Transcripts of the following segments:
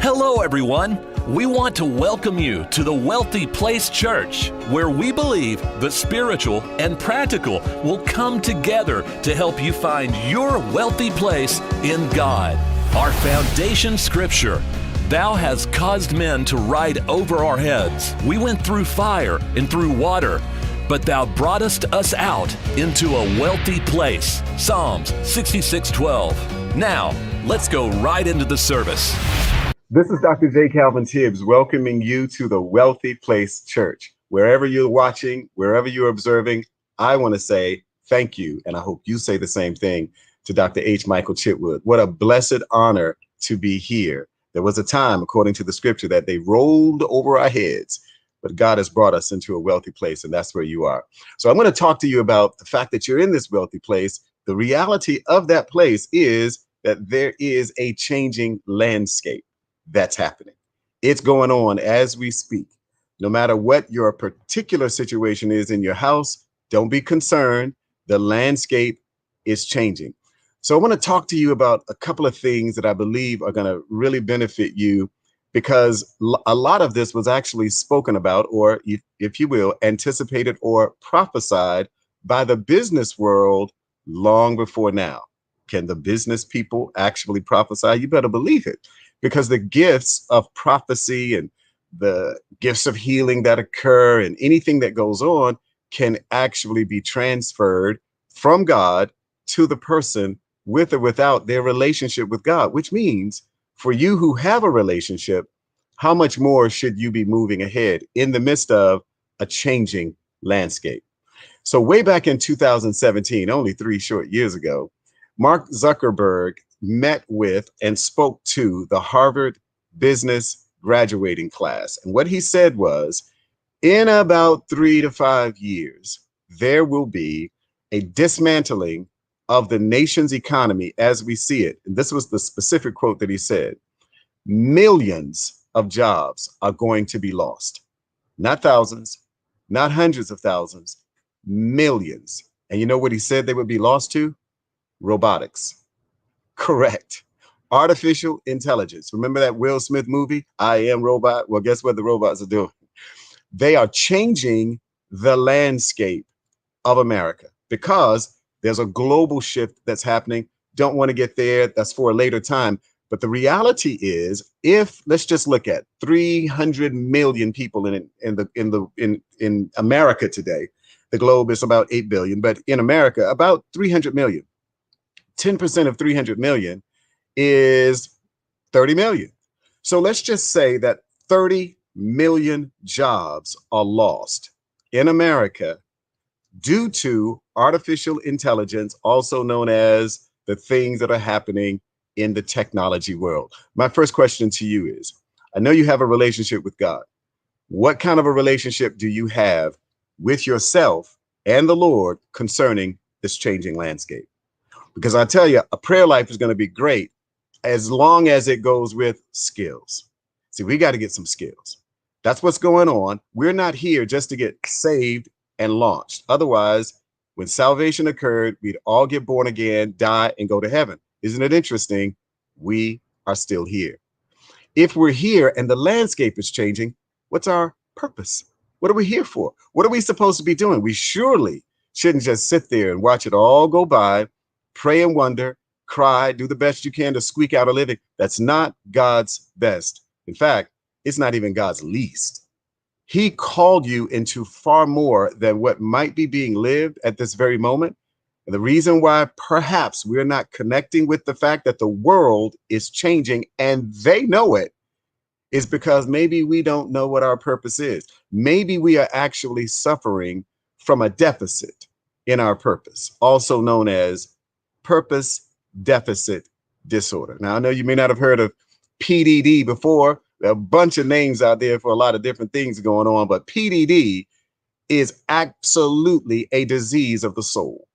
Hello, everyone. We want to welcome you to the Wealthy Place Church, where we believe the spiritual and practical will come together to help you find your wealthy place in God. Our foundation scripture, "Thou hast caused men to ride over our heads. We went through fire and through water, but thou broughtest us out into a wealthy place." Psalms 66:12. Now, let's go right into the service. This is Dr. J. Calvin Tibbs welcoming you to the Wealthy Place Church. Wherever you're watching, wherever you're observing, I want to say thank you, and I hope you say the same thing to Dr. H. Michael Chitwood. What a blessed honor to be here. There was a time, according to the scripture, that they rolled over our heads, but God has brought us into a wealthy place, and that's where you are. So I'm going to talk to you about the fact that you're in this wealthy place. The reality of that place is that there is a changing landscape that's happening. It's going on as we speak. No matter what your particular situation is in your house, don't be concerned. The landscape is changing. So I want to talk to you about a couple of things that I believe are going to really benefit you, because a lot of this was actually spoken about, or if you will, anticipated or prophesied by the business world long before now. Can the business people actually prophesy? You better believe it, because the gifts of prophecy and the gifts of healing that occur and anything that goes on can actually be transferred from God to the person with or without their relationship with God, which means for you who have a relationship, how much more should you be moving ahead in the midst of a changing landscape? So way back in 2017, only 3 short years ago, Mark Zuckerberg met with and spoke to the Harvard business graduating class. And what he said was, in about 3 to 5 years, there will be a dismantling of the nation's economy as we see it. And this was the specific quote that he said: millions of jobs are going to be lost. Not thousands, not hundreds of thousands, millions. And you know what he said they would be lost to? Robotics. Correct. Artificial intelligence. Remember that Will Smith movie, I Am Robot? Well, guess what the robots are doing? They are changing the landscape of America because there's a global shift that's happening. Don't want to get there. That's for a later time. But the reality is, if let's just look at 300 million people in America today. The globe is about 8 billion, but in America, about 300 million. 10% of 300 million is 30 million. So let's just say that 30 million jobs are lost in America due to artificial intelligence, also known as the things that are happening in the technology world. My first question to you is, I know you have a relationship with God. What kind of a relationship do you have with yourself and the Lord concerning this changing landscape? Because I tell you, a prayer life is going to be great as long as it goes with skills. See, we got to get some skills. That's what's going on. We're not here just to get saved and launched. Otherwise, when salvation occurred, we'd all get born again, die, and go to heaven. Isn't it interesting? We are still here. If we're here and the landscape is changing, what's our purpose? What are we here for? What are we supposed to be doing? We surely shouldn't just sit there and watch it all go by, pray and wonder, cry, do the best you can to squeak out a living. That's not God's best. In fact, it's not even God's least. He called you into far more than what might be being lived at this very moment. And the reason why perhaps we're not connecting with the fact that the world is changing and they know it is because maybe we don't know what our purpose is. Maybe we are actually suffering from a deficit in our purpose, also known as purpose deficit disorder. Now, I know you may not have heard of PDD before. There are a bunch of names out there for a lot of different things going on, but PDD is absolutely a disease of the soul.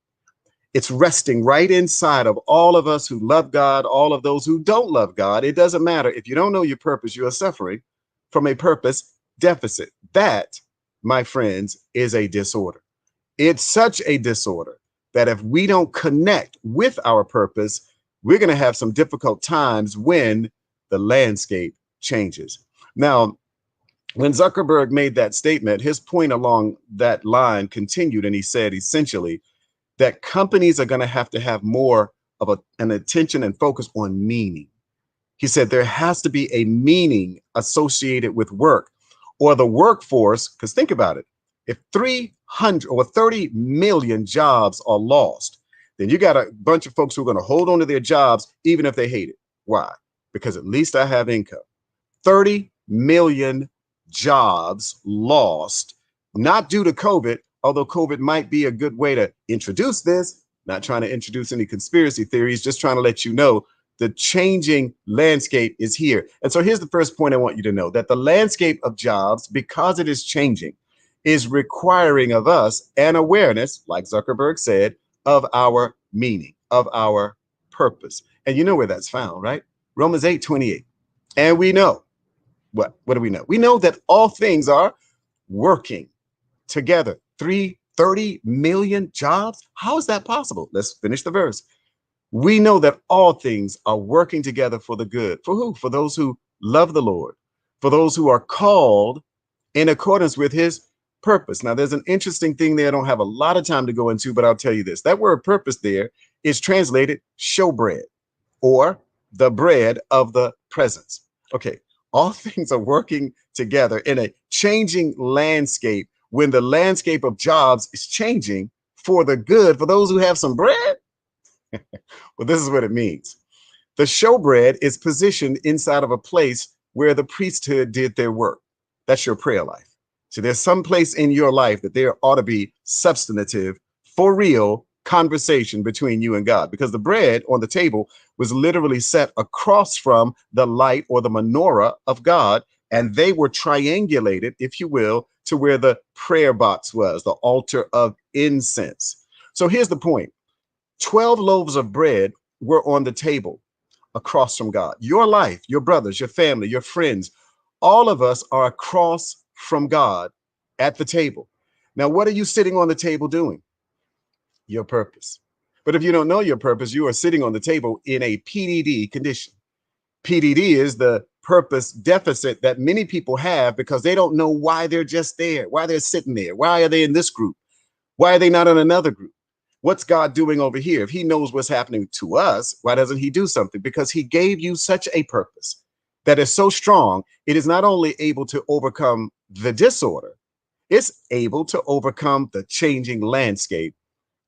It's resting right inside of all of us who love God, all of those who don't love God. It doesn't matter. If you don't know your purpose, you are suffering from a purpose deficit. That, my friends, is a disorder. It's such a disorder that if we don't connect with our purpose, we're going to have some difficult times when the landscape changes. Now, when Zuckerberg made that statement, his point along that line continued, and he said essentially that companies are going to have more of an attention and focus on meaning. He said there has to be a meaning associated with work or the workforce, because think about it. If 300 or 30 million jobs are lost, then you got a bunch of folks who are going to hold on to their jobs even if they hate it. Why? Because at least I have income. 30 million jobs lost, not due to COVID, although COVID might be a good way to introduce this. Not trying to introduce any conspiracy theories, just trying to let you know the changing landscape is here. And so here's the first point I want you to know, that the landscape of jobs, because it is changing, is requiring of us an awareness, like Zuckerberg said, of our meaning, of our purpose. And you know where that's found, right? Romans 8:28. And we know, what do we know? We know that all things are working together. 30 million jobs? How is that possible? Let's finish the verse. We know that all things are working together for the good. For who? For those who love the Lord, for those who are called in accordance with his purpose. Now, there's an interesting thing there I don't have a lot of time to go into, but I'll tell you this. That word purpose there is translated showbread, or the bread of the presence. Okay, all things are working together in a changing landscape. When the landscape of jobs is changing for the good, for those who have some bread, well, this is what it means. The showbread is positioned inside of a place where the priesthood did their work. That's your prayer life. So there's some place in your life that there ought to be substantive, for real conversation between you and God, because the bread on the table was literally set across from the light or the menorah of God, and they were triangulated, if you will, to where the prayer box was, the altar of incense. So here's the point. 12 loaves of bread were on the table across from God. Your life, your brothers, your family, your friends, all of us are across from God at the table. Now, what are you sitting on the table doing? Your purpose. But if you don't know your purpose, you are sitting on the table in a PDD condition. PDD is the purpose deficit that many people have because they don't know why they're just there, why they're sitting there. Why are they in this group? Why are they not in another group? What's God doing over here? If he knows what's happening to us, why doesn't he do something? Because he gave you such a purpose that is so strong, it is not only able to overcome the disorder, it's able to overcome the changing landscape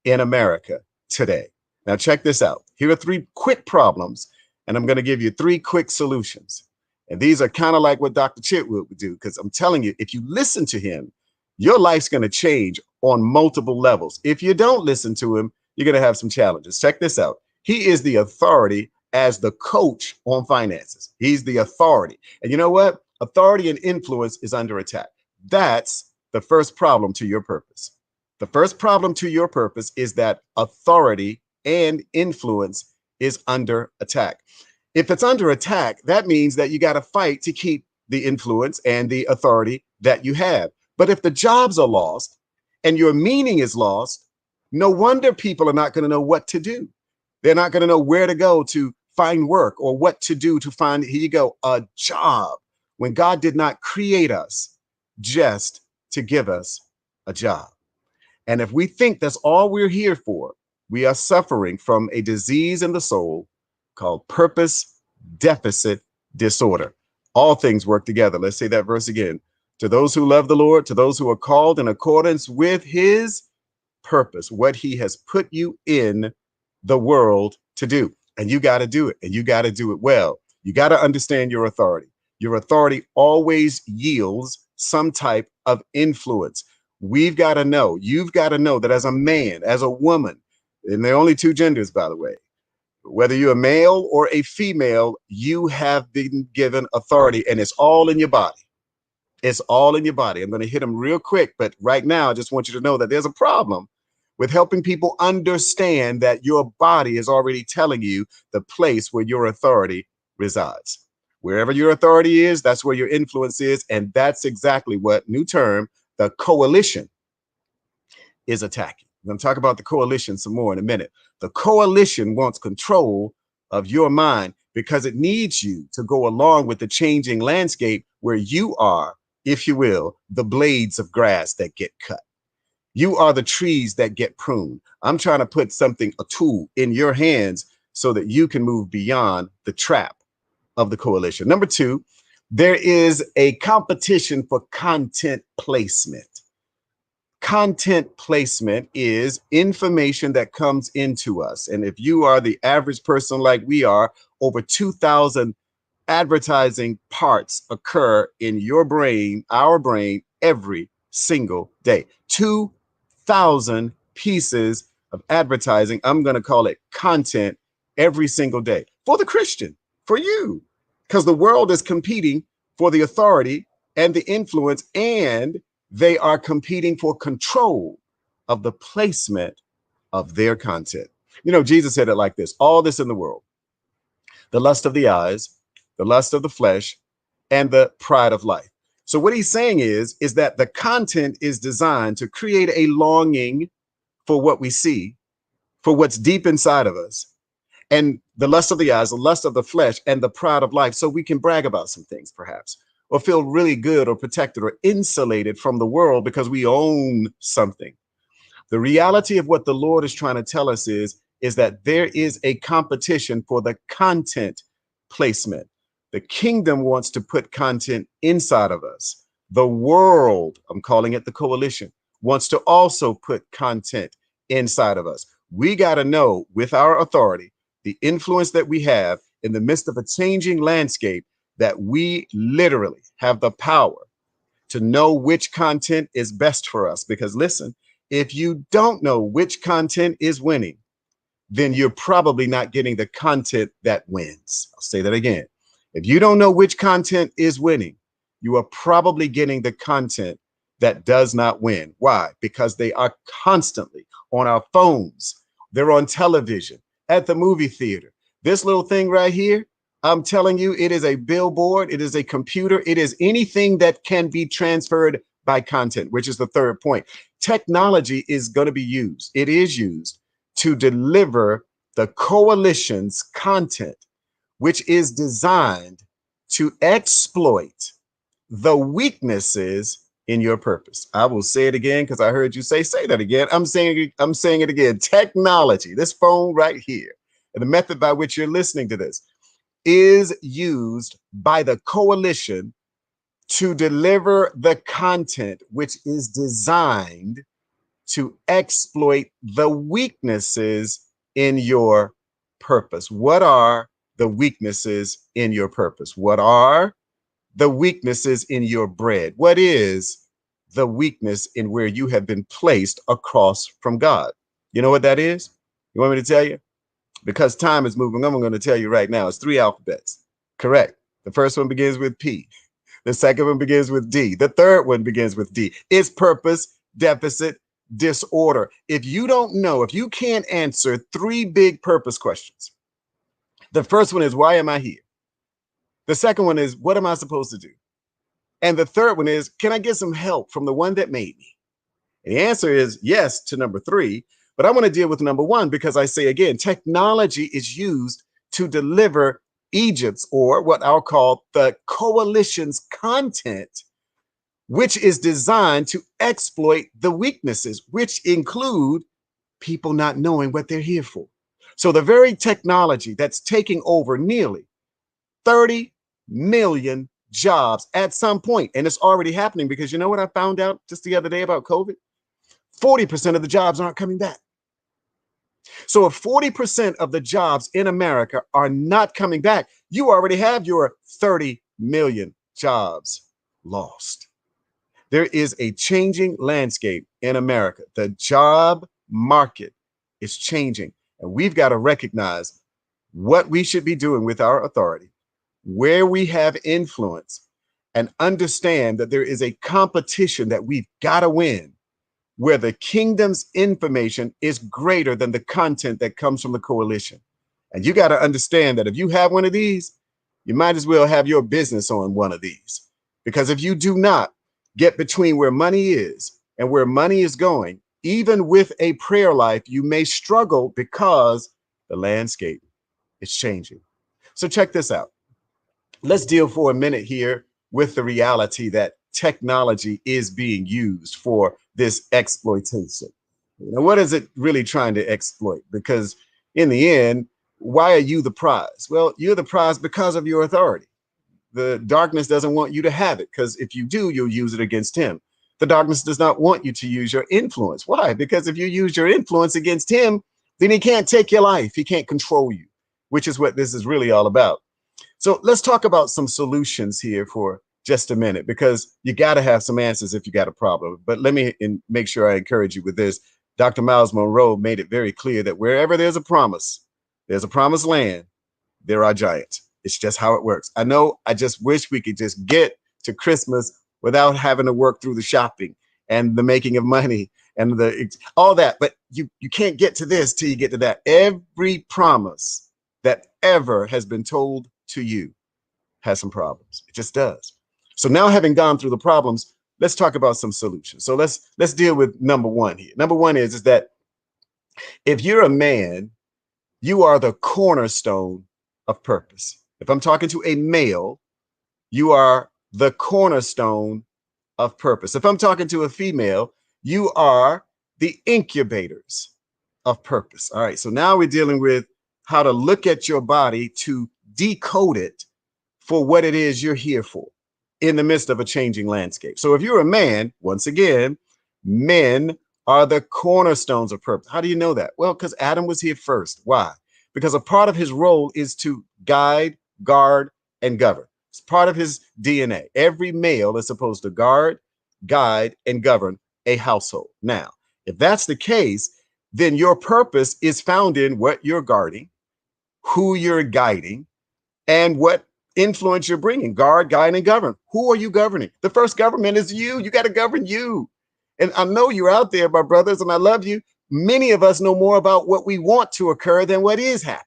in America today. Now, check this out. Here are 3 quick problems, and I'm going to give you 3 quick solutions. And these are kind of like what Dr. Chitwood would do, because I'm telling you, if you listen to him, your life's going to change on multiple levels. If you don't listen to him, you're going to have some challenges. Check this out. He is the authority as the coach on finances. He's the authority. And you know what? Authority and influence is under attack. That's the first problem to your purpose. The first problem to your purpose is that authority and influence is under attack. If it's under attack, that means that you got to fight to keep the influence and the authority that you have. But if the jobs are lost and your meaning is lost, no wonder people are not going to know what to do. They're not going to know where to go to find work or what to do to find, here you go, a job, when God did not create us just to give us a job. And if we think that's all we're here for, we are suffering from a disease in the soul called purpose deficit disorder. All things work together. Let's say that verse again. To those who love the Lord, to those who are called in accordance with his purpose, what he has put you in the world to do. And you got to do it. And you got to do it well. You got to understand your authority. Your authority always yields some type of influence. We've got to know, you've got to know that as a man, as a woman, and there are only 2 genders, by the way, whether you're a male or a female, you have been given authority, and it's all in your body. It's all in your body. I'm going to hit them real quick, but right now, I just want you to know that there's a problem with helping people understand that your body is already telling you the place where your authority resides. Wherever your authority is, that's where your influence is. And that's exactly what, new term, the coalition is attacking. I'm going to talk about the coalition some more in a minute. The coalition wants control of your mind. because it needs you to go along with the changing landscape where you are, if you will, the blades of grass that get cut. You are the trees that get pruned. I'm trying to put something, a tool in your hands so that you can move beyond the trap of the coalition. Number two, there is a competition for content placement. Content placement is information that comes into us. And if you are the average person like we are, over 2,000 advertising parts occur in your brain, our brain, every single day. 2,000 pieces of advertising, I'm going to call it content, every single day for the Christian, for you, because the world is competing for the authority and the influence, and they are competing for control of the placement of their content. You know, Jesus said it like this: all this in the world, the lust of the eyes, the lust of the flesh, and the pride of life. So what he's saying is that the content is designed to create a longing for what we see, for what's deep inside of us, and the lust of the eyes, the lust of the flesh, and the pride of life, so we can brag about some things perhaps, or feel really good or protected or insulated from the world because we own something. The reality of what the Lord is trying to tell us is that there is a competition for the content placement. The kingdom wants to put content inside of us. The world, I'm calling it the coalition, wants to also put content inside of us. We got to know, with our authority, the influence that we have in the midst of a changing landscape, that we literally have the power to know which content is best for us. Because listen, if you don't know which content is winning, then you're probably not getting the content that wins. I'll say that again. If you don't know which content is winning, you are probably getting the content that does not win. Why? Because they are constantly on our phones. They're on television, at the movie theater. This little thing right here, I'm telling you, it is a billboard. It is a computer. It is anything that can be transferred by content, which is the third point. Technology is going to be used. It is used to deliver the coalition's content, which is designed to exploit the weaknesses in your purpose. I will say it again because I heard you say that again. I'm saying it again. Technology, this phone right here, and the method by which you're listening to this, is used by the coalition to deliver the content which is designed to exploit the weaknesses in your purpose. What are the weaknesses in your purpose? What are the weaknesses in your bread? What is the weakness in where you have been placed across from God? You know what that is? You want me to tell you? Because time is moving, I'm going to tell you right now. It's 3 alphabets. Correct. The first one begins with P. The second one begins with D. The third one begins with D. It's purpose, deficit, disorder. If you don't know, if you can't answer 3 big purpose questions, the first one is, why am I here? The second one is, what am I supposed to do? And the third one is, can I get some help from the one that made me? And the answer is yes to number 3. But I want to deal with number 1 because I say again, technology is used to deliver Egypt's, or what I'll call the coalition's, content, which is designed to exploit the weaknesses, which include people not knowing what they're here for. So the very technology that's taking over nearly 30 million jobs at some point, and it's already happening, because you know what I found out just the other day about COVID? 40% of the jobs aren't coming back. So if 40% of the jobs in America are not coming back, you already have your 30 million jobs lost. There is a changing landscape in America. The job market is changing, and we've got to recognize what we should be doing with our authority, where we have influence, and understand that there is a competition that we've got to win, where the kingdom's information is greater than the content that comes from the coalition. And you got to understand that if you have one of these, you might as well have your business on one of these. Because if you do not get between where money is and where money is going, even with a prayer life, you may struggle because the landscape is changing. So check this out. Let's deal for a minute here with the reality that technology is being used for this exploitation. What is it really trying to exploit? Because in the end, why are you the prize? Well, you're the prize because of your authority. The darkness doesn't want you to have it, because if you do, you'll use it against him. The darkness does not want you to use your influence. Why? Because if you use your influence against him, then he can't take your life. He can't control you, which is what this is really all about. So let's talk about some solutions here for just a minute, because you got to have some answers if you got a problem. But let me make sure I encourage you with this. Dr. Miles Monroe made it very clear that wherever there's a promised land, there are giants. It's just how it works. I know, I just wish we could just get to Christmas without having to work through the shopping and the making of money and all that. But you can't get to this till you get to that. Every promise that ever has been told to you has some problems. It just does. So now, having gone through the problems, let's talk about some solutions. So let's deal with number one here. Number one is that if you're a man, you are the cornerstone of purpose. If I'm talking to a male, you are the cornerstone of purpose. If I'm talking to a female, you are the incubators of purpose. All right. So now we're dealing with how to look at your body to decode it for what it is you're here for in the midst of a changing landscape. So if you're a man, once again, men are the cornerstones of purpose. How do you know that? Well, because Adam was here first. Why? Because a part of his role is to guide, guard, and govern. It's part of his DNA. Every male is supposed to guard, guide, and govern a household. Now, if that's the case, then your purpose is found in what you're guarding, who you're guiding, and what influence you're bringing. Guard, guide, and govern. Who are you governing? The first government is you. You got to govern you. And I know you're out there, my brothers, and I love you. Many of us know more about what we want to occur than what is happening.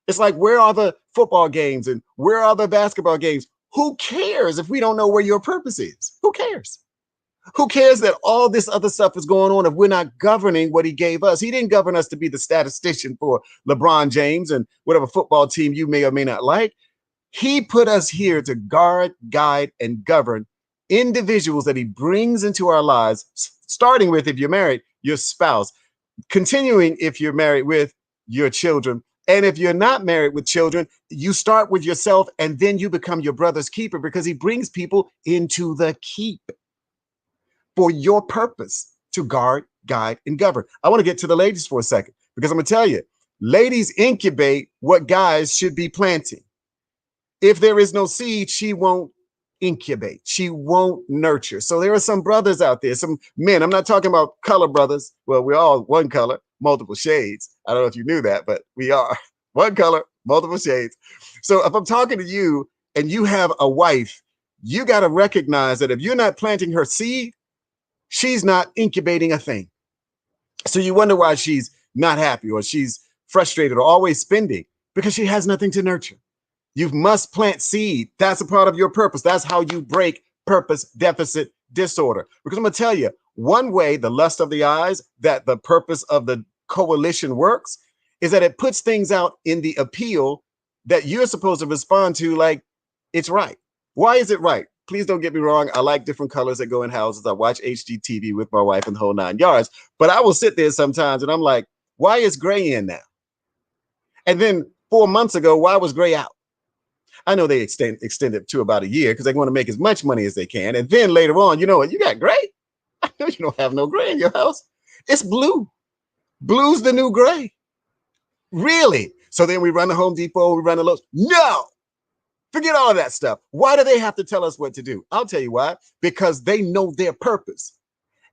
It's like, where are the football games and where are the basketball games? Who cares if we don't know where your purpose is? Who cares? Who cares that all this other stuff is going on if we're not governing what he gave us? He didn't govern us to be the statistician for LeBron James and whatever football team you may or may not like. He put us here to guard, guide, and govern individuals that he brings into our lives, starting with, if you're married, your spouse, continuing if you're married, with your children. And if you're not married with children, you start with yourself, and then you become your brother's keeper, because he brings people into the keep for your purpose to guard, guide, and govern. I want to get to the ladies for a second, because I'm going to tell you, ladies incubate what guys should be planting. If there is no seed, she won't incubate. She won't nurture. So there are some brothers out there, some men. I'm not talking about color brothers. Well, we're all one color, multiple shades. I don't know if you knew that, but we are one color, multiple shades. So if I'm talking to you and you have a wife, you got to recognize that if you're not planting her seed, she's not incubating a thing. So you wonder why she's not happy, or she's frustrated, or always spending, because she has nothing to nurture. You must plant seed. That's a part of your purpose. That's how you break purpose deficit disorder. Because I'm going to tell you, one way the lust of the eyes, that the purpose of the coalition works, is that it puts things out in the appeal that you're supposed to respond to like it's right. Why is it right? Please don't get me wrong. I like different colors that go in houses. I watch HGTV with my wife and the whole 9 yards. But I will sit there sometimes and I'm like, why is gray in now? And then 4 months ago, why was gray out? I know they extend it to about a year because they want to make as much money as they can. And then later on, you know what? You got gray? I know you don't have no gray in your house. It's blue. Blue's the new gray. Really? So then we run to Home Depot, we run to Lowe's. No, forget all of that stuff. Why do they have to tell us what to do? I'll tell you why. Because they know their purpose.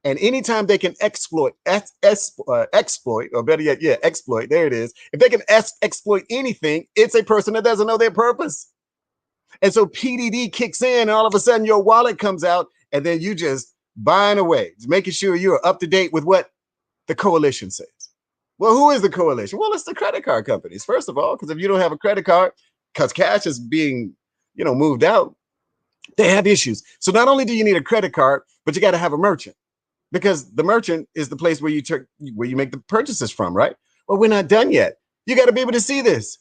And anytime they can exploit, or better yet, exploit, there it is. If they can exploit anything, it's a person that doesn't know their purpose. And so PDD kicks in, and all of a sudden your wallet comes out, and then you just buying away, making sure you're up to date with what the coalition says. Well, who is the coalition? Well, it's the credit card companies, first of all, because if you don't have a credit card, because cash is being, moved out, they have issues. So not only do you need a credit card, but you got to have a merchant, because the merchant is the place where you make the purchases from, right? Well, we're not done yet. You got to be able to see this.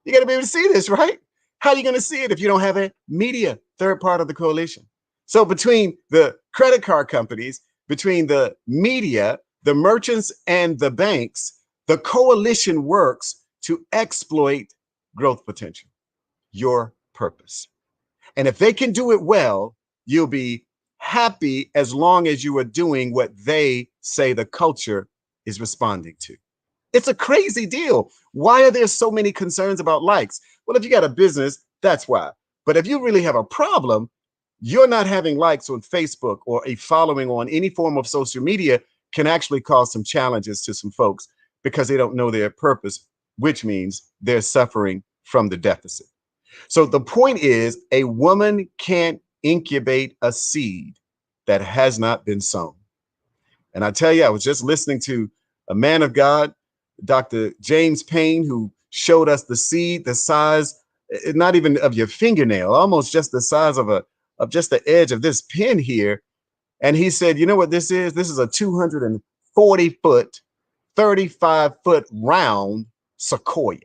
You got to be able to see this, right? How are you going to see it if you don't have a media, third part of the coalition? So between the credit card companies, between the media, the merchants, and the banks, the coalition works to exploit growth potential, your purpose. And if they can do it well, you'll be happy as long as you are doing what they say the culture is responding to. It's a crazy deal. Why are there so many concerns about likes? Well, if you got a business, that's why. But if you really have a problem, you're not having likes on Facebook or a following on any form of social media can actually cause some challenges to some folks because they don't know their purpose, which means they're suffering from the deficit. So the point is, a woman can't incubate a seed that has not been sown. And I tell you, I was just listening to a man of God, Dr. James Payne, who showed us the seed, the size, not even of your fingernail, almost just the size of just the edge of this pin here. And he said, you know what this is? This is a 240-foot, 35-foot round sequoia.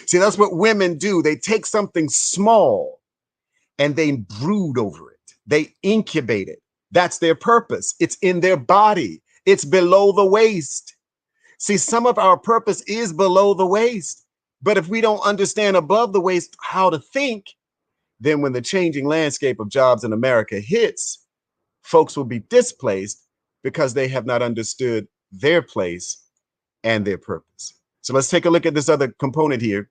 See, that's what women do. They take something small and they brood over it. They incubate it. That's their purpose. It's in their body. It's below the waist. See, some of our purpose is below the waist. But if we don't understand above the waist how to think, then when the changing landscape of jobs in America hits, folks will be displaced because they have not understood their place and their purpose. So let's take a look at this other component here,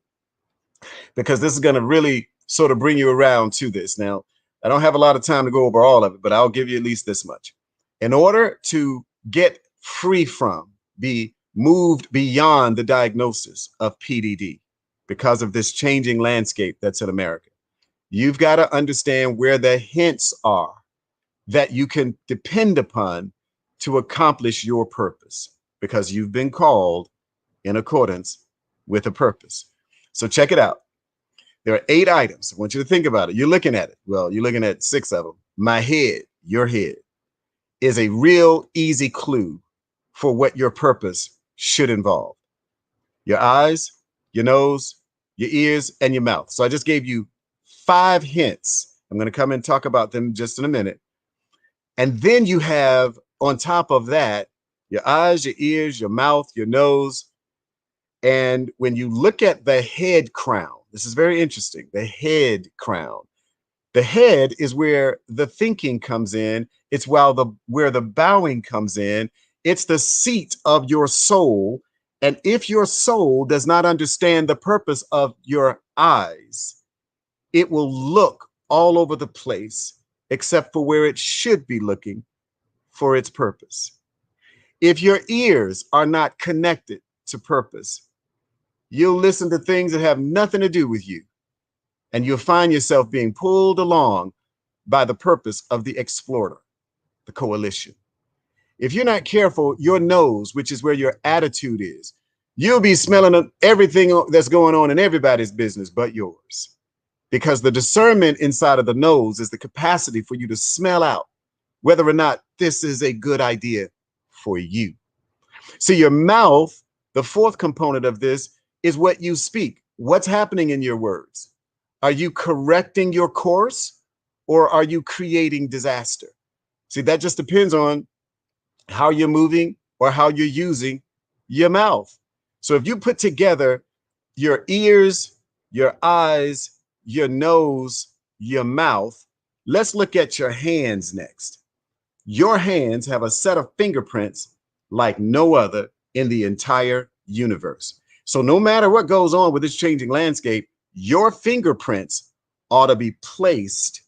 because this is going to really sort of bring you around to this. Now, I don't have a lot of time to go over all of it, but I'll give you at least this much. In order to get free from, be moved beyond the diagnosis of PDD because of this changing landscape that's in America, you've got to understand where the hints are that you can depend upon to accomplish your purpose, because you've been called in accordance with a purpose. So check it out. There are 8 items. I want you to think about it. You're looking at it. Well, you're looking at 6 of them. My head, your head, is a real easy clue for what your purpose should involve. Your eyes, your nose, your ears, and your mouth. So I just gave you 5 hints. I'm going to come and talk about them just in a minute. And then you have, on top of that, your eyes, your ears, your mouth, your nose. And when you look at the head crown, this is very interesting, the head crown. The head is where the thinking comes in. It's where the bowing comes in. It's the seat of your soul. And if your soul does not understand the purpose of your eyes, it will look all over the place except for where it should be looking for its purpose. If your ears are not connected to purpose, you'll listen to things that have nothing to do with you, and you'll find yourself being pulled along by the purpose of the explorer, the coalition. If you're not careful, your nose, which is where your attitude is, you'll be smelling everything that's going on in everybody's business but yours. Because the discernment inside of the nose is the capacity for you to smell out whether or not this is a good idea for you. See, your mouth, the 4th component of this, is what you speak. What's happening in your words? Are you correcting your course, or are you creating disaster? See, that just depends on how you're moving or how you're using your mouth. So if you put together your ears, your eyes, your nose, your mouth, let's look at your hands next. Your hands have a set of fingerprints like no other in the entire universe. So no matter what goes on with this changing landscape, your fingerprints ought to be placed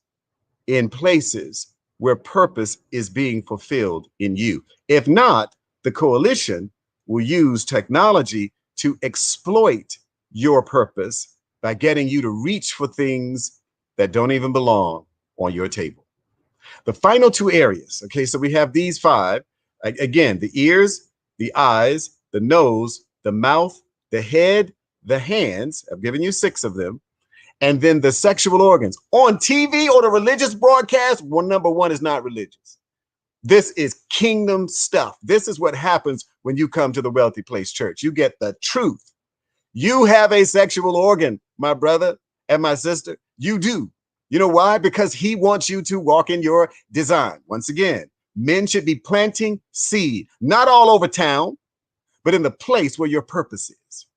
in places where purpose is being fulfilled in you. If not, the coalition will use technology to exploit your purpose by getting you to reach for things that don't even belong on your table. The final 2 areas, okay, so we have these 5. Again, the ears, the eyes, the nose, the mouth, the head, the hands. I've given you 6 of them. And then the sexual organs. On TV or the religious broadcast, number 1 is not religious. This is kingdom stuff. This is what happens when you come to the Wealthy Place Church. You get the truth. You have a sexual organ, my brother and my sister. You do. You know why? Because he wants you to walk in your design. Once again, men should be planting seed, not all over town, but in the place where your purpose is.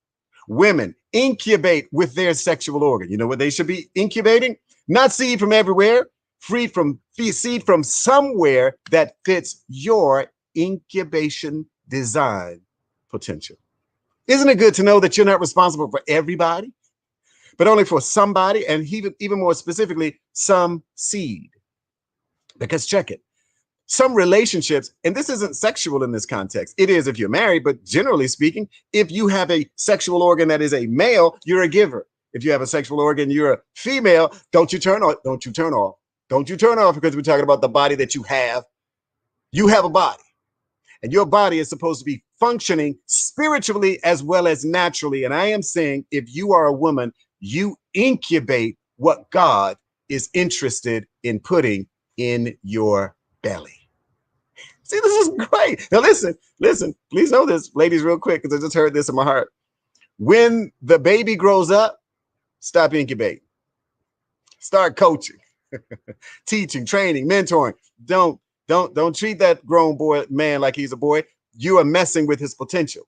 Women incubate with their sexual organ. You know what they should be incubating? Not seed from everywhere, seed from somewhere that fits your incubation design potential. Isn't it good to know that you're not responsible for everybody, but only for somebody, and even more specifically, some seed? Because check it. Some relationships, and this isn't sexual in this context. It is if you're married, but generally speaking, if you have a sexual organ that is a male, you're a giver. If you have a sexual organ, you're a female, don't you turn off. Don't you turn off. Don't you turn off, because we're talking about the body that you have. You have a body, and your body is supposed to be functioning spiritually as well as naturally. And I am saying, if you are a woman, you incubate what God is interested in putting in your belly. See, this is great. Now, listen, please know this, ladies, real quick, because I just heard this in my heart. When the baby grows up, stop incubating. Start coaching, teaching, training, mentoring. Don't treat that grown boy man like he's a boy. You are messing with his potential.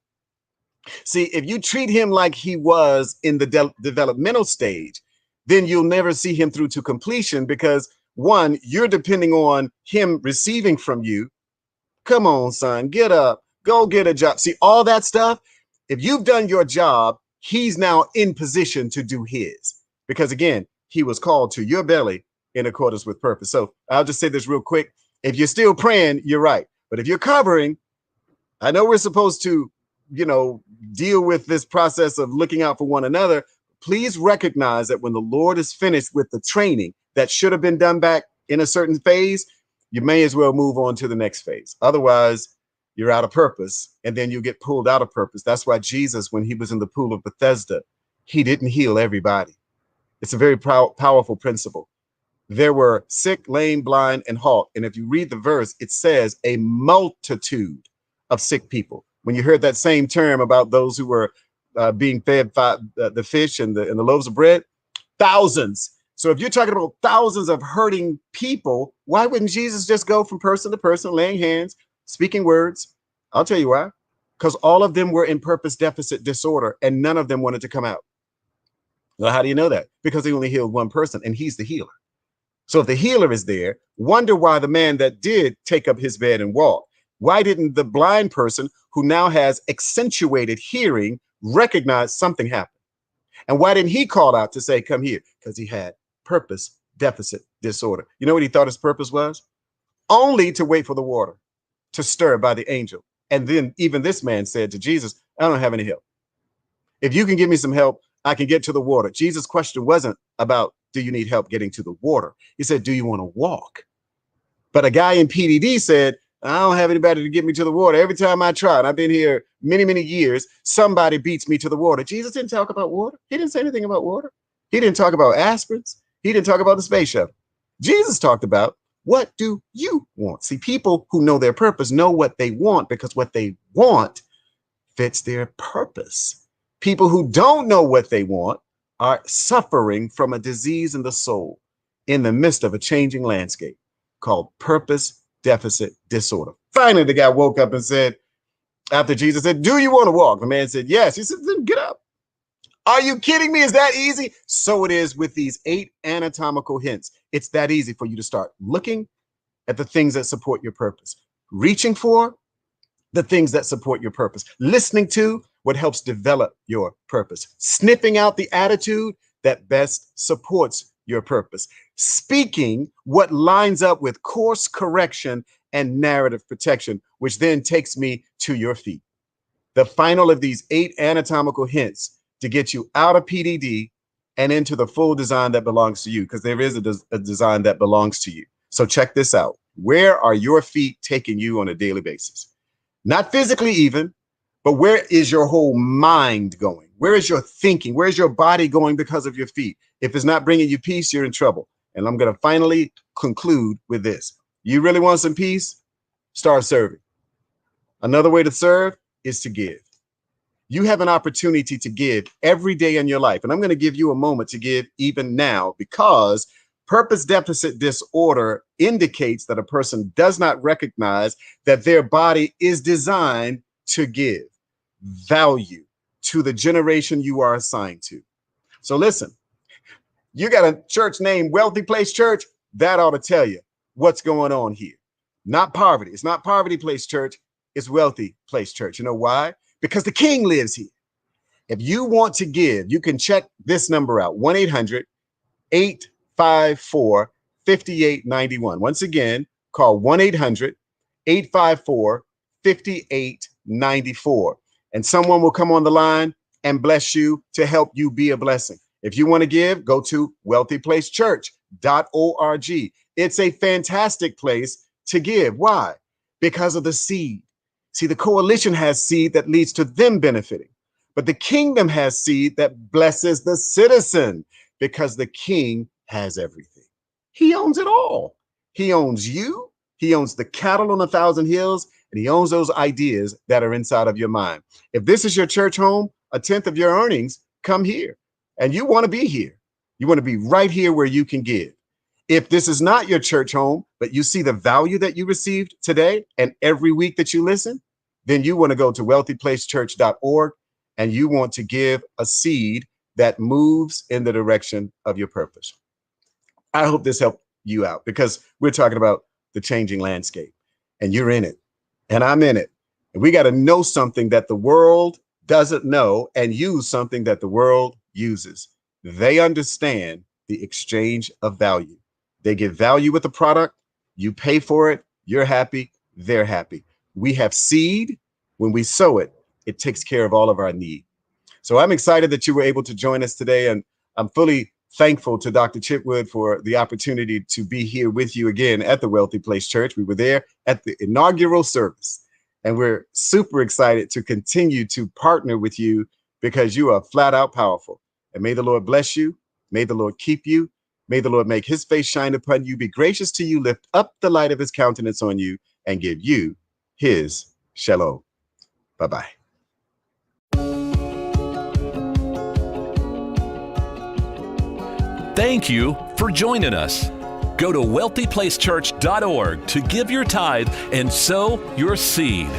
See, if you treat him like he was in the developmental stage, then you'll never see him through to completion, because one, you're depending on him receiving from you. Come on, son, get up, go get a job. See, all that stuff, if you've done your job, he's now in position to do his, because again, he was called to your belly in accordance with purpose. So I'll just say this real quick. If you're still praying, you're right. But if you're covering, I know we're supposed to, deal with this process of looking out for one another. Please recognize that when the Lord is finished with the training that should have been done back in a certain phase, you may as well move on to the next phase. Otherwise, you're out of purpose, and then you get pulled out of purpose. That's why Jesus, when he was in the pool of Bethesda, he didn't heal everybody. It's a very powerful principle. There were sick, lame, blind, and halt. And if you read the verse, it says a multitude of sick people. When you heard that same term about those who were being fed the fish and the loaves of bread, thousands. So if you're talking about thousands of hurting people, why wouldn't Jesus just go from person to person, laying hands, speaking words? I'll tell you why. Because all of them were in purpose deficit disorder, and none of them wanted to come out. Well, how do you know that? Because he only healed one person, and he's the healer. So if the healer is there, wonder why the man that did take up his bed and walk, why didn't the blind person who now has accentuated hearing recognize something happened? And why didn't he call out to say, come here? Because he had purpose deficit disorder. You know what he thought his purpose was? Only to wait for the water to stir by the angel. And then even this man said to Jesus, I don't have any help. If you can give me some help, I can get to the water. Jesus' question wasn't about, do you need help getting to the water? He said, do you want to walk? But a guy in PDD said, I don't have anybody to get me to the water. Every time I try, and I've been here many, many years, somebody beats me to the water. Jesus didn't talk about water. He didn't say anything about water. He didn't talk about aspirins. He didn't talk about the space shuttle. Jesus talked about, what do you want? See, people who know their purpose know what they want, because what they want fits their purpose. People who don't know what they want are suffering from a disease in the soul in the midst of a changing landscape called purpose deficit disorder. Finally, the guy woke up and said, after Jesus said, do you want to walk? The man said, yes. He said, then get up. Are you kidding me? Is that easy? So it is with these 8 anatomical hints. It's that easy for you to start looking at the things that support your purpose, reaching for the things that support your purpose, listening to what helps develop your purpose, sniffing out the attitude that best supports your purpose, speaking what lines up with course correction and narrative protection, which then takes me to your feet. The final of these 8 anatomical hints to get you out of PDD and into the full design that belongs to you, because there is a design that belongs to you. So check this out. Where are your feet taking you on a daily basis? Not physically even, but where is your whole mind going? Where is your thinking? Where is your body going because of your feet? If it's not bringing you peace, you're in trouble. And I'm going to finally conclude with this. You really want some peace? Start serving. Another way to serve is to give. You have an opportunity to give every day in your life. And I'm going to give you a moment to give even now, because purpose deficit disorder indicates that a person does not recognize that their body is designed to give value to the generation you are assigned to. So listen, you got a church named Wealthy Place Church. That ought to tell you what's going on here. Not poverty. It's not Poverty Place Church. It's Wealthy Place Church. You know why? Because the King lives here. If you want to give, you can check this number out, 1-800-854-5891. Once again, call 1-800-854-5894. And someone will come on the line and bless you to help you be a blessing. If you want to give, go to wealthyplacechurch.org. It's a fantastic place to give. Why? Because of the seed. See, the coalition has seed that leads to them benefiting, but the kingdom has seed that blesses the citizen, because the king has everything. He owns it all. He owns you. He owns the cattle on 1,000 hills, and he owns those ideas that are inside of your mind. If this is your church home, 1/10 of your earnings come here, and you want to be here. You want to be right here where you can give. If this is not your church home, but you see the value that you received today and every week that you listen, then you want to go to wealthyplacechurch.org, and you want to give a seed that moves in the direction of your purpose. I hope this helped you out, because we're talking about the changing landscape, and you're in it, and I'm in it. And we got to know something that the world doesn't know, and use something that the world uses. They understand the exchange of value. They get value with the product. You pay for it. You're happy. They're happy. We have seed. When we sow it, it takes care of all of our need. So I'm excited that you were able to join us today. And I'm fully thankful to Dr. Chipwood for the opportunity to be here with you again at the Wealthy Place Church. We were there at the inaugural service, and we're super excited to continue to partner with you, because you are flat out powerful. And may the Lord bless you. May the Lord keep you. May the Lord make his face shine upon you, be gracious to you, lift up the light of his countenance on you, and give you his shalom. Bye-bye. Thank you for joining us. Go to wealthyplacechurch.org to give your tithe and sow your seed.